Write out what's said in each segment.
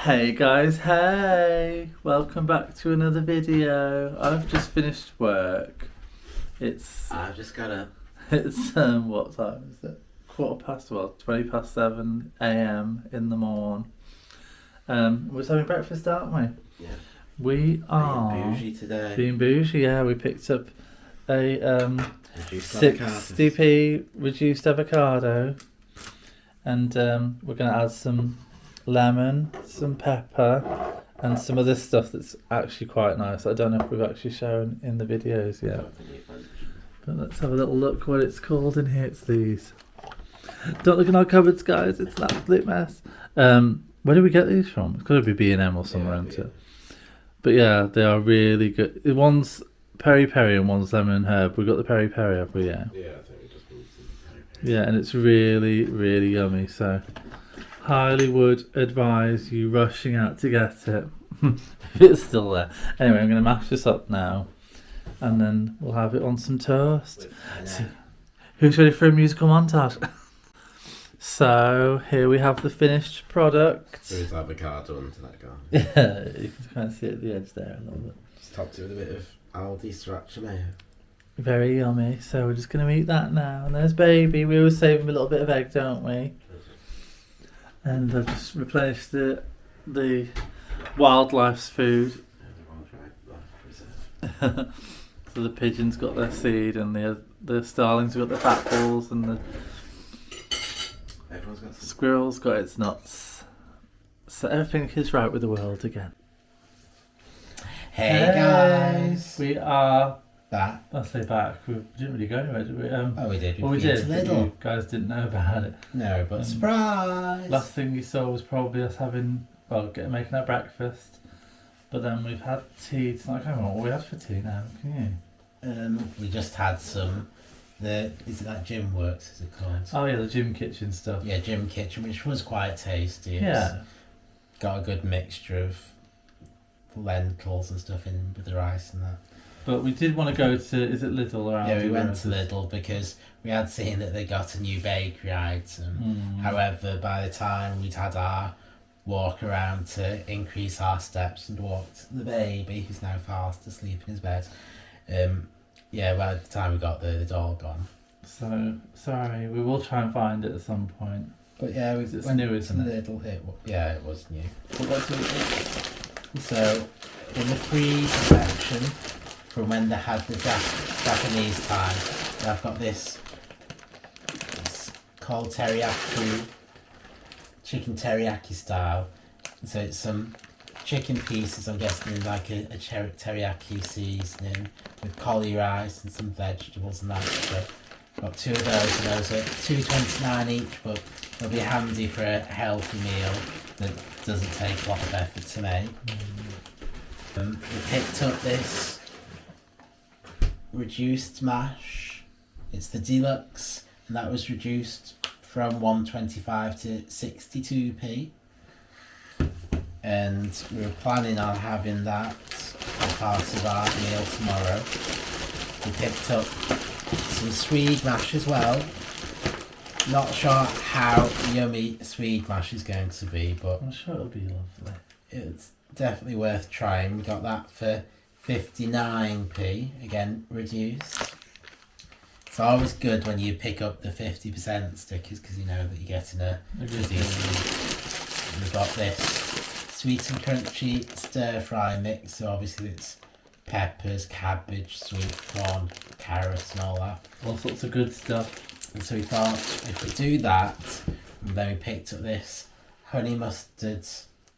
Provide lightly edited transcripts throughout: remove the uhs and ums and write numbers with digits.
Hey guys, hey! Welcome back to another video. I've just finished work. It's I've just got a what time is it? 7 a.m. in the morn. We're just having breakfast, aren't we? yeah. We are Being bougie today. being bougie. Yeah, we picked up a Reduced 60p reduced avocado, and we're gonna add some lemon, some pepper, and some other stuff that's actually quite nice. I don't know if we've actually shown in the videos yet, but let's have a little look what it's called in here. It's these. Don't look in our cupboards, guys. It's an absolute mess. Where did we get these from? It's got to be B&M or somewhere, isn't it? But yeah, they are really good. One's peri peri and one's lemon and herb. We got the peri peri, have we? Yeah. Yeah, I think we just need some peri peri. Yeah, and it's really, really yummy. So, highly would advise you rushing out to get it. If it's still there. Anyway, I'm going to mash this up now, and then we'll have it on some toast. So, who's ready for a musical montage? So here we have the finished product. There's avocado under that guy. Yeah, you can kind of see it at the edge there a little bit. Just topped it with a bit of Aldi sriracha mayo. Very yummy. So we're just going to eat that now. And there's baby. We always save him a little bit of egg, don't we? And I've just replenished the wildlife's food. So the pigeons got their seed, and the starlings got their fat balls, and the Everyone's got some. squirrel's got its nuts. So everything is right with the world again. Hey guys! We are Back. I say back. We didn't really go anywhere, did we? Oh, we did. Well, we did. But Lidl. you guys didn't know about it. No, but surprise! Last thing you saw was probably us making our breakfast. But then we've had tea tonight. I can't remember what we had for tea now. Can you? We just had some. Is it that Gym Works? Is it called? Oh yeah, the gym kitchen stuff. Yeah, Gym Kitchen, which was quite tasty. Yeah. Got a good mixture of lentils and stuff in with the rice and that. But we did want to go to, is it Lidl or Aldi? Yeah, we went to Lidl because we had seen that they got a new bakery item. However, by the time we'd had our walk around to increase our steps and walked the baby, who's now fast asleep in his bed, by the time we got there, they'd all gone. So, sorry, we will try and find it at some point. But yeah, It's new, isn't it? Lidl. It was new. But what do we do? So, in the freezer section, from when they had the Japanese time, I've got this. It's called teriyaki, chicken teriyaki style. So it's some chicken pieces, I'm guessing, in like a teriyaki seasoning with cauli rice and some vegetables and that. So got two of those, and those are $2.29 each, but they'll be handy for a healthy meal that doesn't take a lot of effort to make. We picked up this reduced mash. It's the deluxe, and that was reduced from 1.25 to 62p. And we were planning on having that as part of our meal tomorrow. We picked up some Swede mash as well. Not sure how yummy Swede mash is going to be, but I'm sure it'll be lovely. it's definitely worth trying. We got that for 59p, again reduced. It's always good when you pick up the 50% stickers because you know that you're getting a reduced. And we've got this sweet and crunchy stir fry mix, so obviously it's peppers, cabbage, sweet corn, carrots and all that. All sorts of good stuff. And so we thought if we do that, and then we picked up this honey mustard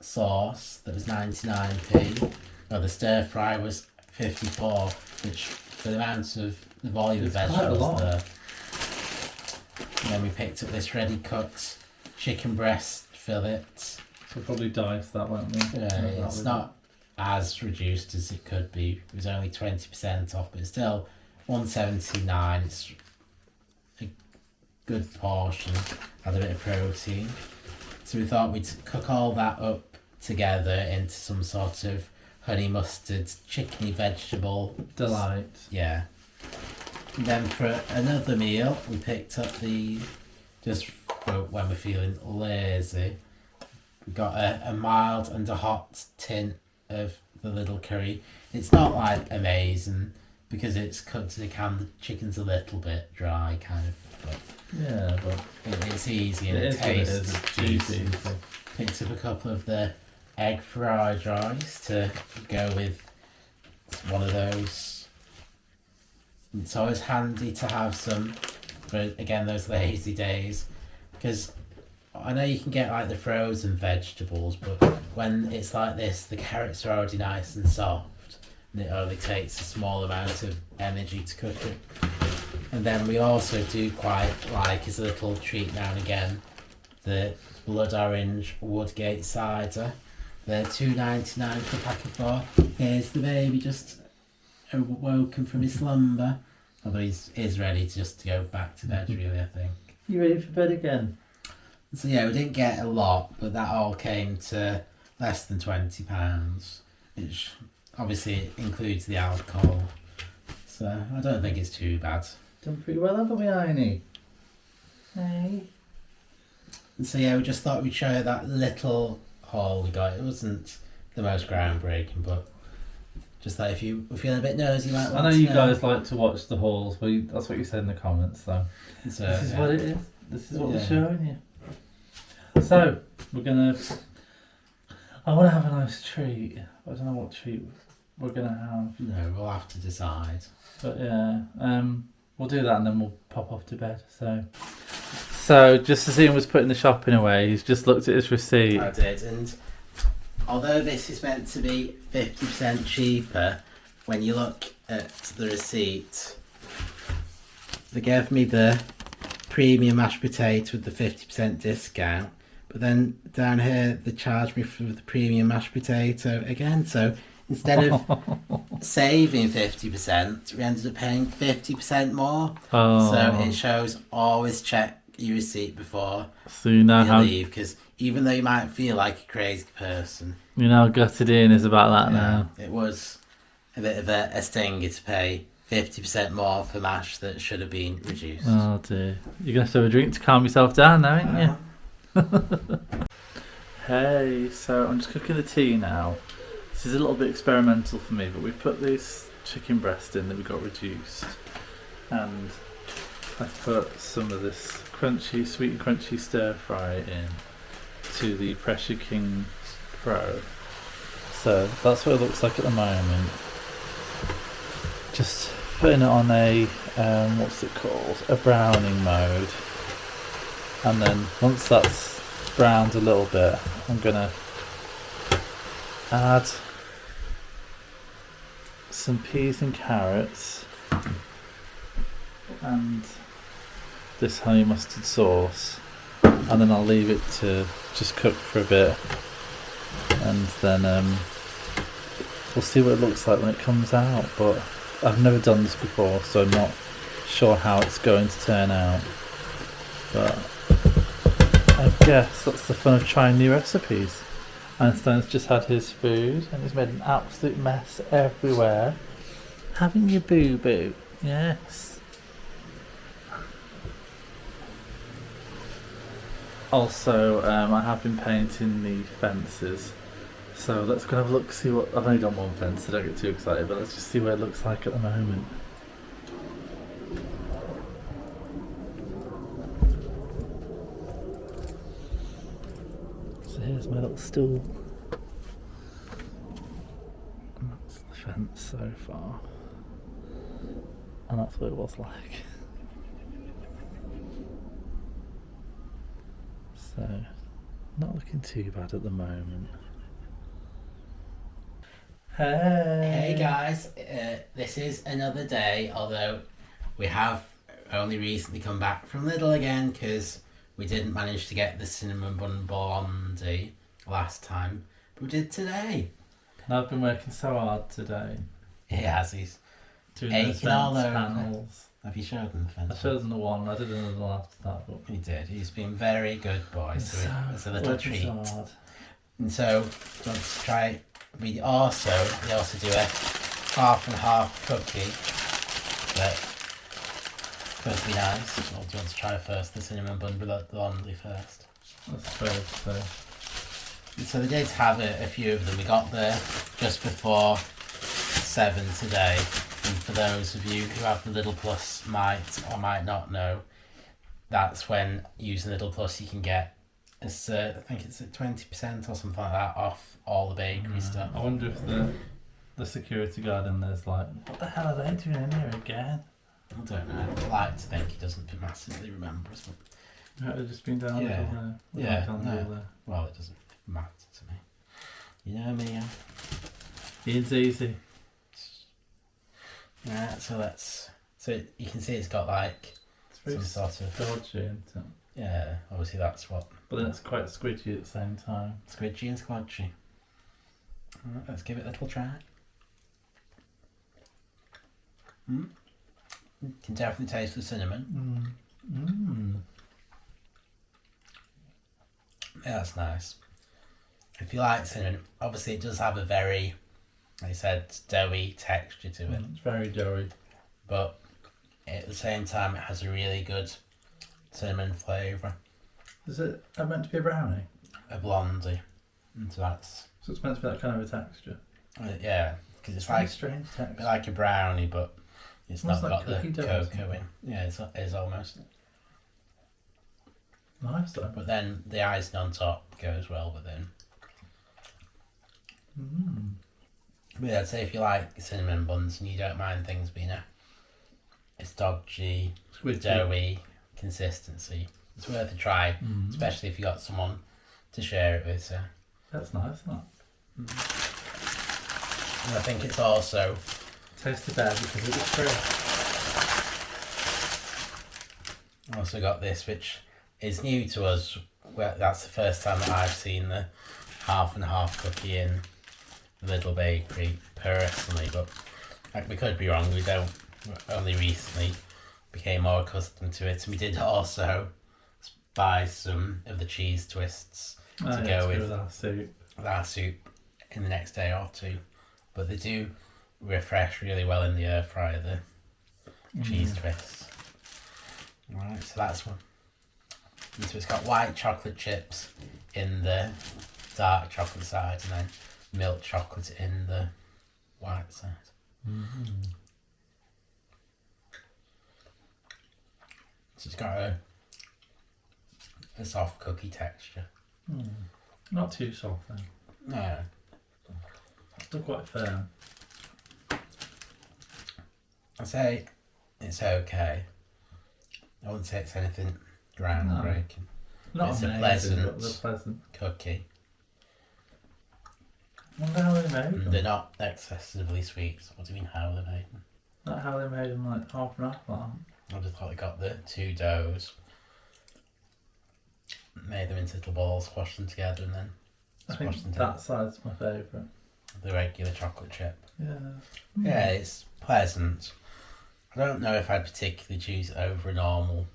sauce that was 99p. Well, the stir fry was 54, which for the amount of the volume It's of quite a vegetables lot. there. And then we picked up this ready cooked chicken breast fillet. So we'll probably dice that, won't we? It's not as reduced as it could be. It was only 20% off, but it's still $1.79. It's a good portion, had a bit of protein. So we thought we'd cook all that up together into some sort of honey mustard chickeny vegetable delight. Yeah. And then for another meal, we picked up just for when we're feeling lazy, We've got a mild and a hot tint of the Lidl curry. It's not like amazing because it's cooked in a can. The chicken's a little bit dry, kind of. But Yeah, but it's easy and it is what it is. tastes It's juicy. juicy. Picked up a couple of the egg fried rice to go with one of those. It's always handy to have some for, again, those lazy days, because I know you can get like the frozen vegetables, but when it's like this, the carrots are already nice and soft and it only takes a small amount of energy to cook it. And then we also do quite like, as a little treat now and again, the blood orange Woodgate cider. They're $2.99 for a pack of 4. Here's the baby just awoken from his slumber. Although he's ready to go back to bed, really, I think. You ready for bed again? So yeah, we didn't get a lot, but that all came to less than £20, which obviously includes the alcohol. So I don't think it's too bad. Done pretty well, haven't we, Aini? Hey. And so yeah, we just thought we'd show you that little haul we got. It wasn't the most groundbreaking, but just that if you were feeling a bit nosy, you might want I know to you guys like to watch the hauls, but that's what you said in the comments, so So, this is yeah. what it is. This is what we're Yeah. showing you. So, we're gonna... I want to have a nice treat. I don't know what treat we're gonna have. No, we'll have to decide. But yeah, we'll do that and then we'll pop off to bed. So just as Ian was putting the shopping away, he's just looked at his receipt. I did, and although this is meant to be 50% cheaper, when you look at the receipt, they gave me the premium mashed potato with the 50% discount, but then down here they charged me for the premium mashed potato again. So instead of saving 50%, we ended up paying 50% more. Oh, So it shows always check your receipt before so you know you how leave, because even though you might feel like a crazy person, you know how gutted Ian is about that now. it was a bit of a stinger to pay 50% more for mash that should have been reduced. Oh dear, you're gonna have to have a drink to calm yourself down now, ain't you? Hey, so I'm just cooking the tea now. This is a little bit experimental for me, but we've put this chicken breast in that we got reduced, and I've put some of this crunchy, sweet and crunchy stir fry in to the Pressure King Pro. So that's what it looks like at the moment. Just putting it on a what's it called? A browning mode, and then once that's browned a little bit, I'm gonna add some peas and carrots and this honey mustard sauce, and then I'll leave it to just cook for a bit, and then we'll see what it looks like when it comes out. But I've never done this before, so I'm not sure how it's going to turn out, but I guess that's the fun of trying new recipes. Einstein's just had his food and he's made an absolute mess everywhere. Having your boo-boo, yes. Also, I have been painting the fences. So let's go have a look, see what... I've only done one fence, so don't get too excited, but let's just see what it looks like at the moment. So here's my little stool. And that's the fence so far. And that's what it was like. So, not looking too bad at the moment. Hey guys, this is another day, although we have only recently come back from Lidl again because we didn't manage to get the cinnamon bun blondie last time, but we did today. And I've been working so hard today. He has, he's Doing those aching all fence over. panels. Have you showed him the fence? I showed them the one, I did another one after that, but He did, he's been very good boy, so it's a little working treat. so hard. And so, let's try, we also do a half and half cookie that could be nice. Or do you want to try first the cinnamon bun blondie first? I suppose so. So we did have a few of them. We got there just before 7 today. And for those of you who have the Lidl Plus might or might not know, that's when using Lidl Plus you can get, I think it's at 20% or something like that off all the bakery stuff. I wonder if the security guard in there's like, what the hell are they doing in here again? I don't know. I'd like to think he doesn't massively remember us. But Might have just been down Yeah. there. No. Well, it doesn't matter to me. You know me, yeah. It's easy. Yeah, so you can see it's got like It's very some sort of, dodgy, isn't it? yeah, obviously that's what, But then it's quite squidgy at the same time. squidgy and squadgy. Alright, let's give it a little try. You can definitely taste the cinnamon. Yeah, that's nice. If you like cinnamon, obviously it does have a very, like I said, doughy texture to it. It's very doughy. But at the same time it has a really good cinnamon flavour. Is it meant to be a brownie? A blondie. And so that's, So it's meant to be that kind of a texture. yeah, because it's Very like strange a texture. bit like a brownie, but it's Almost not like got cookie the dough or cocoa something. in. Yeah, it's almost. Nice though. But then the icing on top goes well with it. But yeah, I'd say if you like cinnamon buns and you don't mind things being a stodgy, Squidgy. doughy consistency, it's worth a try, especially if you got someone to share it with. So. That's nice, isn't it? And I think it's also Tasted better because it was free. also got this, which is new to us. Well, that's the first time that I've seen the half and half cookie in Lidl Bakery personally, but like, we could be wrong. We only recently became more accustomed to it, and we did also buy some of the cheese twists to go with our soup. our soup in the next day or two. But they do refresh really well in the air fryer, the cheese twists. Alright, so that's one. And so it's got white chocolate chips in the dark chocolate side and then milk chocolate in the white side. So it's got a soft cookie texture. Not too soft then. No. Still quite firm. I'd say it's okay. I wouldn't say it's anything groundbreaking. Not It's a amazing, pleasant- but they're pleasant. Cookie. I wonder how they made them. They're not excessively sweet. So what do you mean how they're made? Not how they made them like half and half. Like. I just thought they got the two doughs, made them into little balls, squashed them together, and then I squashed think them that side's my favourite. the regular chocolate chip. Yeah. Yeah, it's pleasant. I don't know if I'd particularly choose it over a normal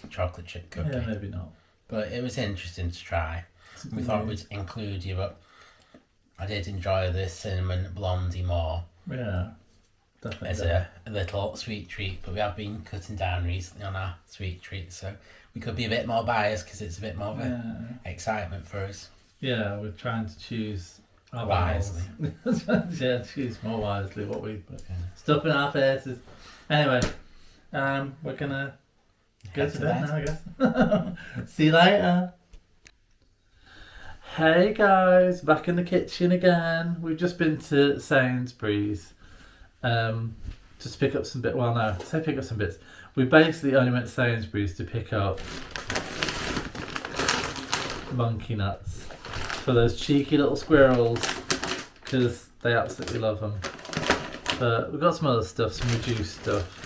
chocolate chip cookie, Yeah, maybe not. but it was interesting to try. We thought we'd include you, but I did enjoy the cinnamon blondie more Yeah. Definitely. as a little sweet treat, but we have been cutting down recently on our sweet treats, so we could be a bit more biased because it's a bit more of an excitement for us. Yeah, we're trying to choose our Wisely. battles. Yeah, choose more wisely what we put. Yeah. Stuff in our faces. Anyway, we're gonna go Head to to bed bed. now, I guess. See you later. Hey guys, back in the kitchen again. We've just been to Sainsbury's. Just pick up some bits. Well, no, say pick up some bits. We basically only went to Sainsbury's to pick up monkey nuts for those cheeky little squirrels because they absolutely love them. But we've got some other stuff, some reduced stuff.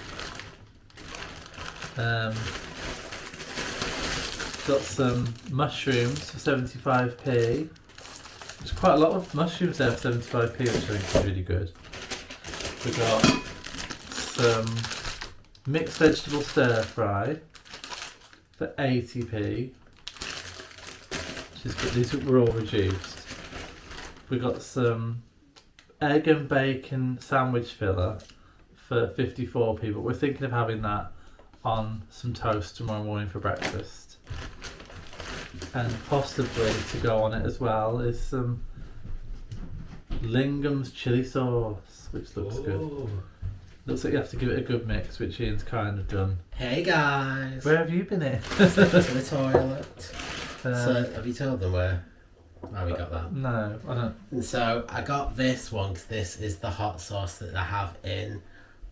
Got some mushrooms for 75p. There's quite a lot of mushrooms there for 75p, which I think is really good. We got some mixed vegetable stir fry for 80p. Which is good. These were all reduced. We got some egg and bacon sandwich filler for 54p, but we're thinking of having that on some toast tomorrow morning for breakfast. And possibly to go on it as well is some Lingham's chili sauce, which looks good. Looks like you have to give it a good mix, which Ian's kind of done. Hey guys! Where have you been in? To the toilet. So, have you told them where we got that? No, I don't. And so, I got this one because this is the hot sauce that I have in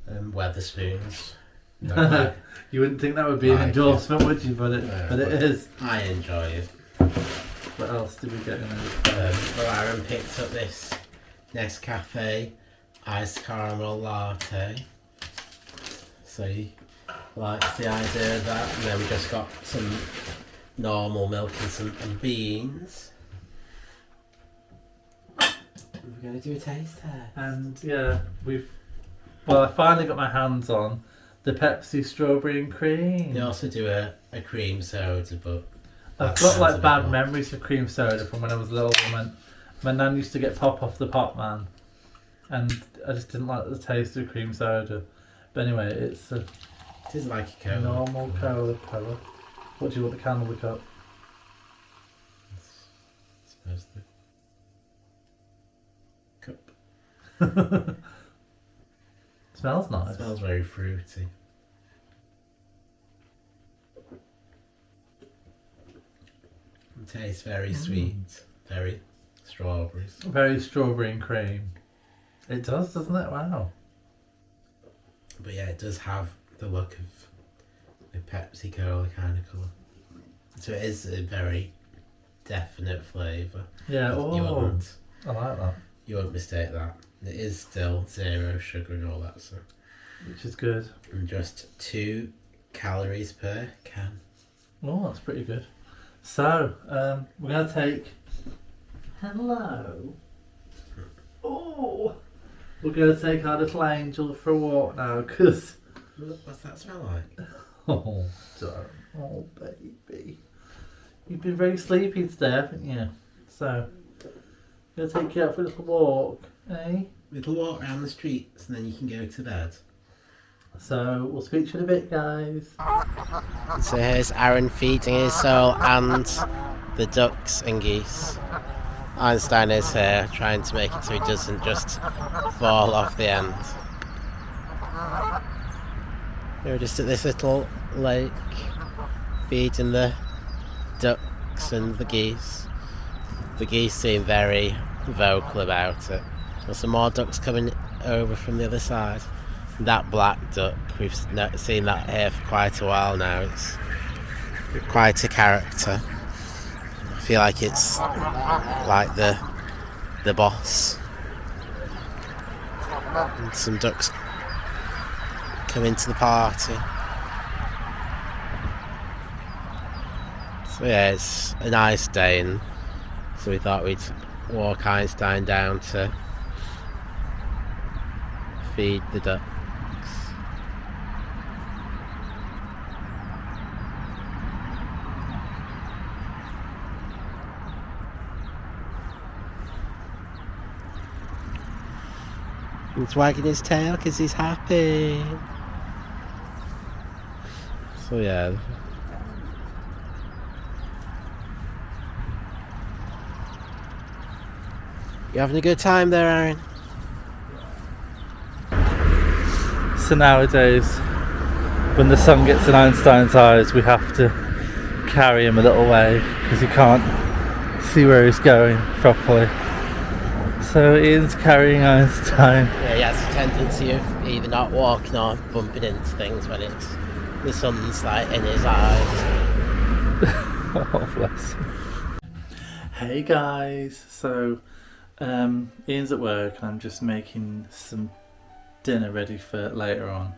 Weatherspoons. You wouldn't think that would be an endorsement, would you? But it is. I enjoy it. What else did we get in there? Well, Aaron picked up this Nescafe iced caramel latte. So he likes the idea of that. And then we just got some normal milk and some beans. We're going to do a taste test. And yeah, I finally got my hands on the Pepsi strawberry and cream. They also do a cream soda, but I've got like bad memories of cream soda from when I was little. When my nan used to get pop off the pot man, and I just didn't like the taste of cream soda. But anyway, it is like a cola. Normal cola colour. What do you want the can of the cup? Supposed to. Cup. Smells nice. It smells very fruity. It tastes very sweet. Very strawberries. Very strawberry and cream. It does, doesn't it? Wow. But yeah, it does have the look of a Pepsi Cola kind of colour. So it is a very definite flavour. Yeah, I like that. You won't mistake that. It is still 0 sugar and all that stuff. Which is good. And just 2 calories per can. Oh, that's pretty good. So, we're going to take... Hello. Oh! We're going to take our little angel for a walk now, because... What's that smell like? Oh, darling. Oh, baby. You've been very sleepy today, haven't you? So, I'm going to take you out for a little walk, eh? Little walk around the streets and then you can go to bed. So, we'll speak to you in a bit, guys. So here's Aaron feeding his soul and the ducks and geese. Einstein is here trying to make it so he doesn't just fall off the end. We're just at this little lake feeding the ducks and the geese. The geese seem very vocal about it. There's some more ducks coming over from the other side. That black duck, we've seen that here for quite a while now. It's quite a character. I feel like it's like the boss. And some ducks come into the party. So yeah, it's a nice day, and so we thought we'd walk Einstein down to feed the ducks. He's wagging his tail because he's happy. So yeah. You having a good time there, Aaron? So nowadays, when the sun gets in Einstein's eyes, we have to carry him a little way because he can't see where he's going properly. So Ian's carrying Einstein. Yeah, he has a tendency of either not walking or bumping into things when the sun's like in his eyes. Oh, bless him. Hey guys, so Ian's at work and I'm just making some dinner ready for later on.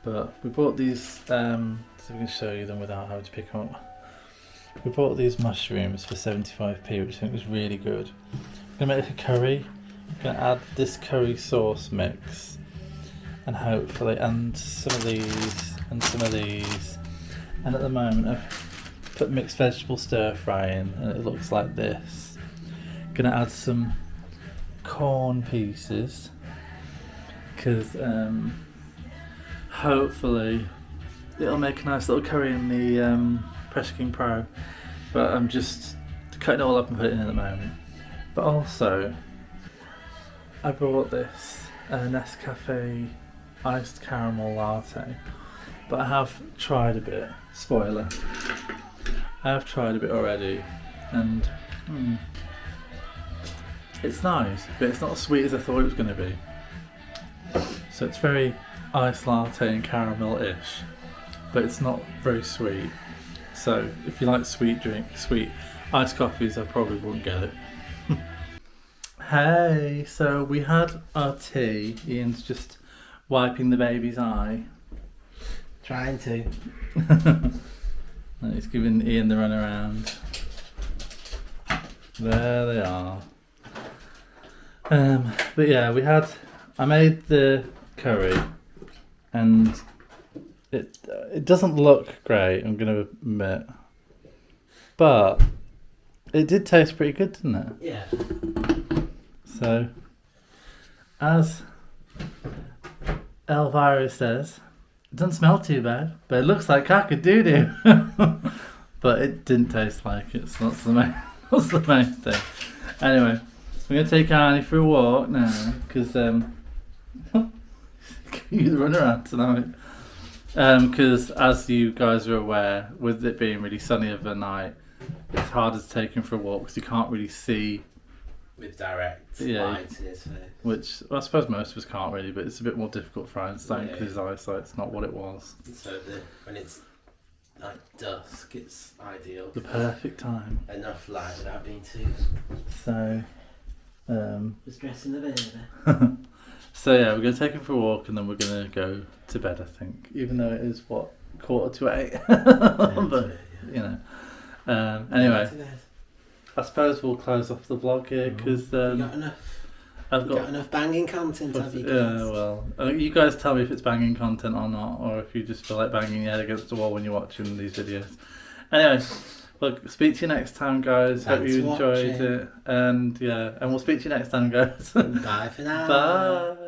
But we bought these, so we can show you them without having to pick them up. We bought these mushrooms for 75p, which I think was really good. I'm going to make a curry. I'm going to add this curry sauce mix and hopefully, and some of these and some of these. And at the moment I've put mixed vegetable stir fry in and it looks like this. Going to add some corn pieces because hopefully it'll make a nice little curry in the Pressure King Pro. but I'm just cutting it all up and putting it in at the moment. But also, I brought this Nescafe iced caramel latte, but I have tried a bit. Spoiler. I have tried a bit already, and it's nice, but it's not as sweet as I thought it was going to be. So it's very iced latte and caramel-ish, but it's not very sweet. So if you like sweet iced coffees, I probably wouldn't get it. Hey, so we had our tea. Ian's just wiping the baby's eye. Trying to. And he's giving Ian the run around. There they are. But yeah, I made the curry, and it doesn't look great, I'm gonna admit, but it did taste pretty good, didn't it? Yeah. So, as Elvira says, it doesn't smell too bad, but it looks like cock-a-doodle. But it didn't taste like it, so that's the main thing. Anyway, we're going to take Arnie for a walk now, because you run around tonight. Because as you guys are aware, with it being really sunny overnight, it's harder to take him for a walk because you can't really see with direct light in his face. Which I suppose most of us can't really, but it's a bit more difficult for Einstein because his eyesight's not what it was. So when it's like dusk, it's ideal. The perfect time. Enough light without being too. So, just dressing the baby. So yeah, we're gonna take him for a walk and then we're gonna go to bed. I think, even though it is 7:45. But you know, anyway. I suppose we'll close off the vlog here because I've got enough banging content. Have you guys? Yeah, well, you guys tell me if it's banging content or not, or if you just feel like banging your head against the wall when you're watching these videos. Anyway, look, speak to you next time, guys. Hope you enjoyed it, and we'll speak to you next time, guys. Bye for now. Bye.